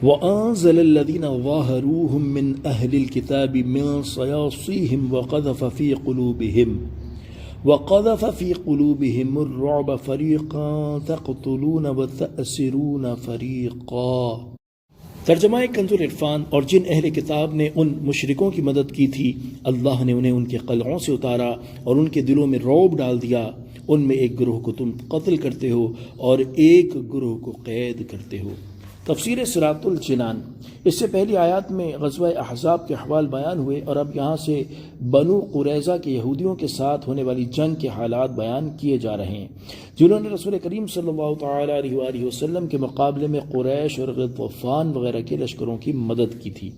وَأَنزَلَ الَّذِينَ ظَاهَرُوهُم مِّنْ أَهْلِ الْكِتَابِ مِنْ صَيَاصِيهِمْ وَقَذَفَ فِي قُلُوبِهِمُ الرُّعْبَ فَرِيقًا تَقْتُلُونَ وَتَأْسِرُونَ فَرِيقًا۔ ترجمہ کنز العرفان۔ اور جن اہل کتاب نے ان مشرکوں کی مدد کی تھی، اللہ نے انہیں ان کے قلعوں سے اتارا اور ان کے دلوں میں رعب ڈال دیا۔ ان میں ایک گروہ کو تم قتل کرتے ہو اور ایک گروہ کو قید کرتے ہو۔ تفسیر صراط الجنان۔ اس سے پہلی آیات میں غزوہ احزاب کے احوال بیان ہوئے، اور اب یہاں سے بنو قریظہ کے یہودیوں کے ساتھ ہونے والی جنگ کے حالات بیان کیے جا رہے ہیں، جنہوں نے رسول کریم صلی اللہ تعالی علیہ وآلہ وسلم کے مقابلے میں قریش اور غطفان وغیرہ کے لشکروں کی مدد کی تھی۔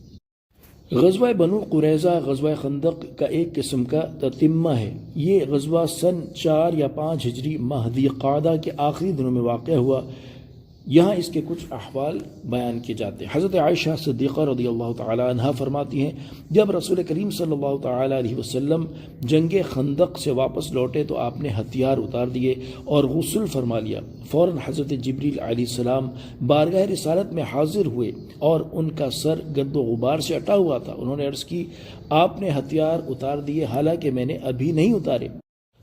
غزوہ بنو قریظہ غزوہ خندق کا ایک قسم کا تتمہ ہے۔ یہ غزوہ سن 4 یا 5 ہجری ماہ ذی قعدہ کے آخری دنوں میں واقع ہوا۔ یہاں اس کے کچھ احوال بیان کیے جاتے ہیں۔ حضرت عائشہ صدیقہ رضی اللہ تعالی عنہا فرماتی ہیں، جب رسول کریم صلی اللہ تعالی علیہ وسلم جنگ خندق سے واپس لوٹے تو آپ نے ہتھیار اتار دیے اور غسل فرما لیا۔ فوراً حضرت جبریل علیہ السلام بارگاہ رسالت میں حاضر ہوئے اور ان کا سر گرد و غبار سے اٹا ہوا تھا۔ انہوں نے عرض کی، آپ نے ہتھیار اتار دیے حالانکہ میں نے ابھی نہیں اتارے۔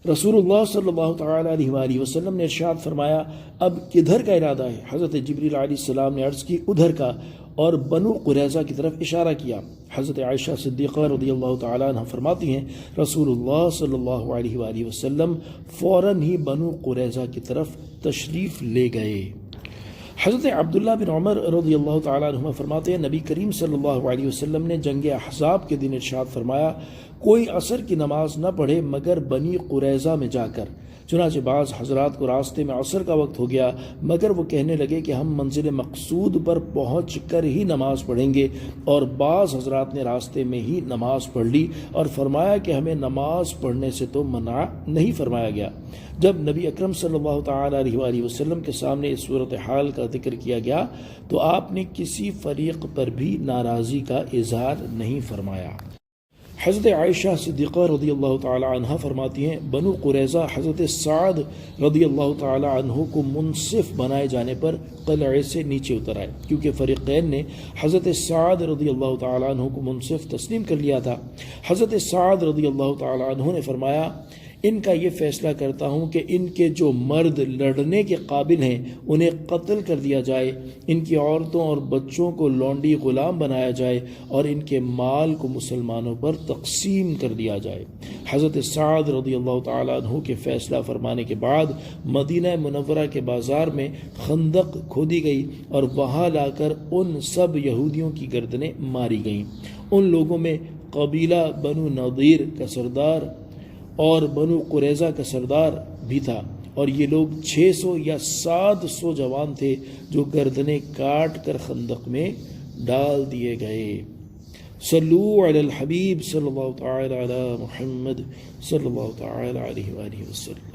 رسول اللہ صلی اللہ تعالی علیہ وآلہ وسلم نے ارشاد فرمایا، اب کدھر کا ارادہ ہے؟ حضرت جبریل علیہ السلام نے عرض کی، ادھر کا، اور بنو قریظہ کی طرف اشارہ کیا۔ حضرت عائشہ صدیقہ رضی اللہ تعالی عنہ فرماتی ہیں، رسول اللہ صلی اللہ علیہ وآلہ وسلم فوراً ہی بنو قریظہ کی طرف تشریف لے گئے۔ حضرت عبداللہ بن عمر رضی اللہ تعالیٰ عنہ فرماتے ہیں، نبی کریم صلی اللہ علیہ وسلم نے جنگ احزاب کے دن ارشاد فرمایا، کوئی عصر کی نماز نہ پڑھے مگر بنی قریظہ میں جا کر۔ چنانچہ بعض حضرات کو راستے میں عصر کا وقت ہو گیا، مگر وہ کہنے لگے کہ ہم منزل مقصود پر پہنچ کر ہی نماز پڑھیں گے، اور بعض حضرات نے راستے میں ہی نماز پڑھ لی اور فرمایا کہ ہمیں نماز پڑھنے سے تو منع نہیں فرمایا گیا۔ جب نبی اکرم صلی اللہ تعالی علیہ وآلہ وسلم کے سامنے اس صورتحال کا ذکر کیا گیا تو آپ نے کسی فریق پر بھی ناراضی کا اظہار نہیں فرمایا۔ حضرت عائشہ صدیقہ رضی اللہ تعالی عنہ فرماتی ہیں، بنو قریظہ حضرت سعد رضی اللہ تعالی عنہ کو منصف بنائے جانے پر قلعے سے نیچے اتر آئے، کیونکہ فریقین نے حضرت سعد رضی اللہ تعالی عنہ کو منصف تسلیم کر لیا تھا۔ حضرت سعد رضی اللہ تعالی عنہ نے فرمایا، ان کا یہ فیصلہ کرتا ہوں کہ ان کے جو مرد لڑنے کے قابل ہیں انہیں قتل کر دیا جائے، ان کی عورتوں اور بچوں کو لونڈی غلام بنایا جائے، اور ان کے مال کو مسلمانوں پر تقسیم کر دیا جائے۔ حضرت سعد رضی اللہ تعالیٰ عنہ کے فیصلہ فرمانے کے بعد مدینہ منورہ کے بازار میں خندق کھودی گئی اور وہاں لا کر ان سب یہودیوں کی گردنیں ماری گئیں۔ ان لوگوں میں قبیلہ بنو نضیر کا سردار اور بنو قریظہ کا سردار بھی تھا، اور یہ لوگ 600 یا 700 جوان تھے جو گردنیں کاٹ کر خندق میں ڈال دیے گئے۔ صلو علی الحبیب صلی اللہ تعالی علی محمد صلی اللہ تعالی علیہ وآلہ وسلم۔